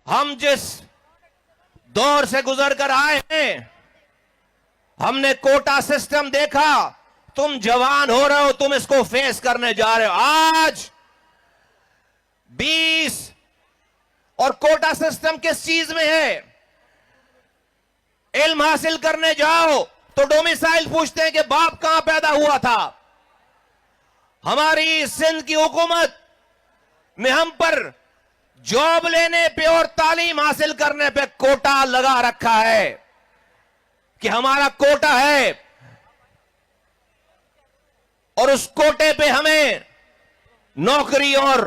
ہم جس دور سے گزر کر آئے ہیں، ہم نے کوٹا سسٹم دیکھا. تم جوان ہو رہے ہو، تم اس کو فیس کرنے جا رہے ہو. آج 20 اور کوٹا سسٹم کس چیز میں ہے؟ علم حاصل کرنے جاؤ تو ڈومیسائل پوچھتے ہیں کہ باپ کہاں پیدا ہوا تھا. ہماری سندھ کی حکومت نے ہم پر جاب لینے پہ اور تعلیم حاصل کرنے پہ کوٹا لگا رکھا ہے کہ ہمارا کوٹا ہے، اور اس کوٹے پہ ہمیں نوکری اور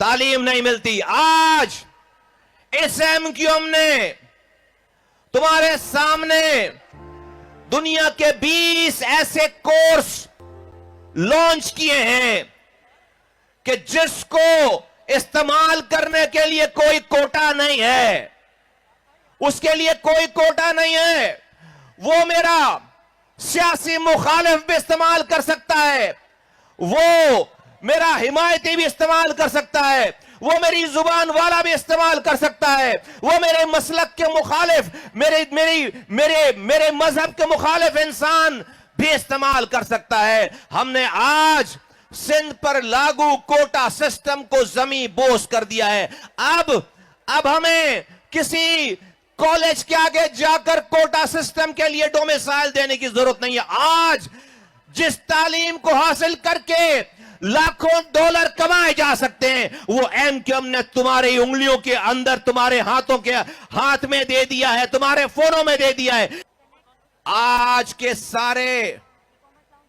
تعلیم نہیں ملتی. آج اس ایم کیو ایم نے تمہارے سامنے دنیا کے 20 ایسے کورس لانچ کیے ہیں کہ جس کو استعمال کرنے کے لیے کوئی کوٹا نہیں ہے، اس کے لیے کوئی کوٹا نہیں ہے. وہ میرا سیاسی مخالف بھی استعمال کر سکتا ہے، وہ میرا حمایتی بھی استعمال کر سکتا ہے، وہ میری زبان والا بھی استعمال کر سکتا ہے، وہ میرے مسلک کے مخالف، میرے مذہب کے مخالف انسان بھی استعمال کر سکتا ہے. ہم نے آج سندھ پر لاگو کوٹا سسٹم کو زمیں بوس کر دیا ہے. اب ہمیں کسی کالج کے آگے جا کر کوٹا سسٹم کے لیے ڈومیسائل دینے کی ضرورت نہیں ہے. آج جس تعلیم کو حاصل کر کے لاکھوں ڈالر کمائے جا سکتے ہیں، وہ ایم کیو ایم نے تمہاری انگلیوں کے اندر، تمہارے ہاتھوں کے ہاتھ میں دے دیا ہے، تمہارے فونوں میں دے دیا ہے. آج کے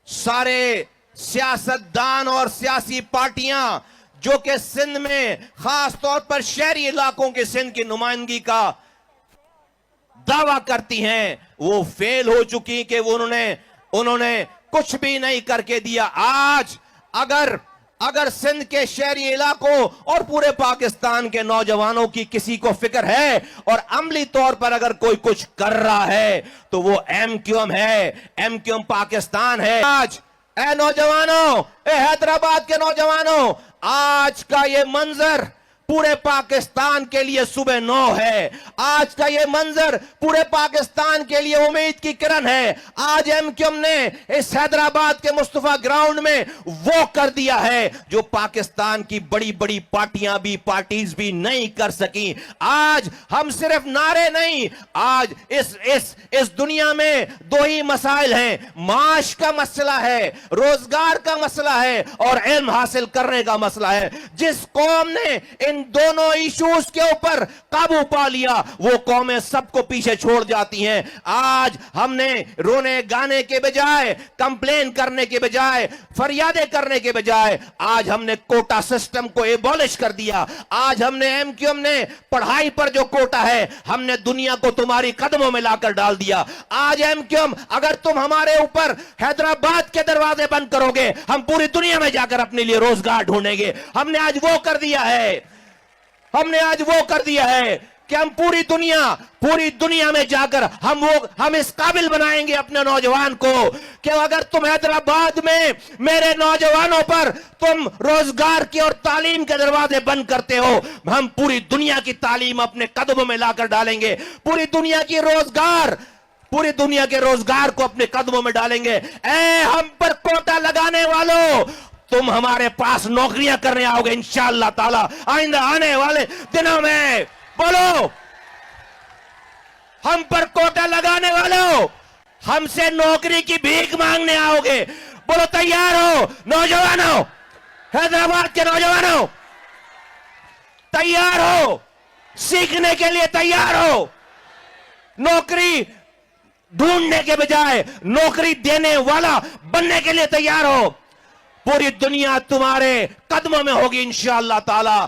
سارے سیاستدان اور سیاسی پارٹیاں جو کہ سندھ میں خاص طور پر شہری علاقوں کے سندھ کی نمائندگی کا دعویٰ کرتی ہیں، وہ فیل ہو چکی کہ انہوں نے کچھ بھی نہیں کر کے دیا. آج اگر سندھ کے شہری علاقوں اور پورے پاکستان کے نوجوانوں کی کسی کو فکر ہے اور عملی طور پر اگر کوئی کچھ کر رہا ہے تو وہ ایم کیو ایم ہے. ایم کیو ایم پاکستان ہے. آج اے نوجوانوں، اے حیدرآباد کے نوجوانوں، آج کا یہ منظر پورے پاکستان کے لیے صبح 9 ہے. آج کا یہ منظر پورے پاکستان کے لیے امید کی کرن ہے. آج ایم کیو ایم نے اس حیدرآباد کے مصطفیٰ گراؤنڈ میں وہ کر دیا ہے جو پاکستان کی بڑی بڑی پارٹیز بھی نہیں کر سکیں. آج ہم صرف نعرے نہیں، آج اس دنیا میں 2 ہی مسائل ہیں: معاش کا مسئلہ ہے، روزگار کا مسئلہ ہے، اور علم حاصل کرنے کا مسئلہ ہے. جس قوم نے ان دونوں ایشوز کے اوپر قابو پا لیا، وہ قومیں سب کو پیچھے چھوڑ جاتی ہیں. آج ہم نے رونے گانے کے بجائے، کمپلین کرنے کے بجائے، فریادیں کرنے کے بجائے، آج ہم نے کوٹا سسٹم کو ایبولش کر دیا. آج ہم نے ایم کیو ایم نے پڑھائی پر جو کوٹا ہے، ہم نے دنیا کو تمہاری قدموں میں لا کر ڈال دیا. آج ایم کیو ایم، اگر تم ہمارے اوپر حیدرآباد کے دروازے بند کرو گے، ہم پوری دنیا میں جا کر اپنے لیے روزگار ڈھونڈیں گے. ہم نے آج وہ کر دیا ہے، کہ ہم پوری دنیا میں جا کر ہم اس قابل بنائیں گے اپنے نوجوان کو کہ اگر تم حیدرآباد میں میرے نوجوانوں پر تم روزگار کی اور تعلیم کے دروازے بند کرتے ہو، ہم پوری دنیا کی تعلیم اپنے قدموں میں لا کر ڈالیں گے. پوری دنیا کے روزگار کو اپنے قدموں میں ڈالیں گے. اے ہم پر کوٹا لگانے والوں، تم ہمارے پاس نوکریاں کرنے آؤ گے انشاءاللہ تعالی آئندہ آنے والے دنوں میں. بولو، ہم پر کوٹا لگانے والوں، ہم سے نوکری کی بھیک مانگنے آؤ گے. بولو تیار ہو نوجوانوں، حیدرآباد کے نوجوانوں، تیار ہو سیکھنے کے لیے؟ تیار ہو نوکری ڈھونڈنے کے بجائے نوکری دینے والا بننے کے لیے؟ تیار ہو؟ پوری دنیا تمہارے قدموں میں ہوگی انشاءاللہ تعالی.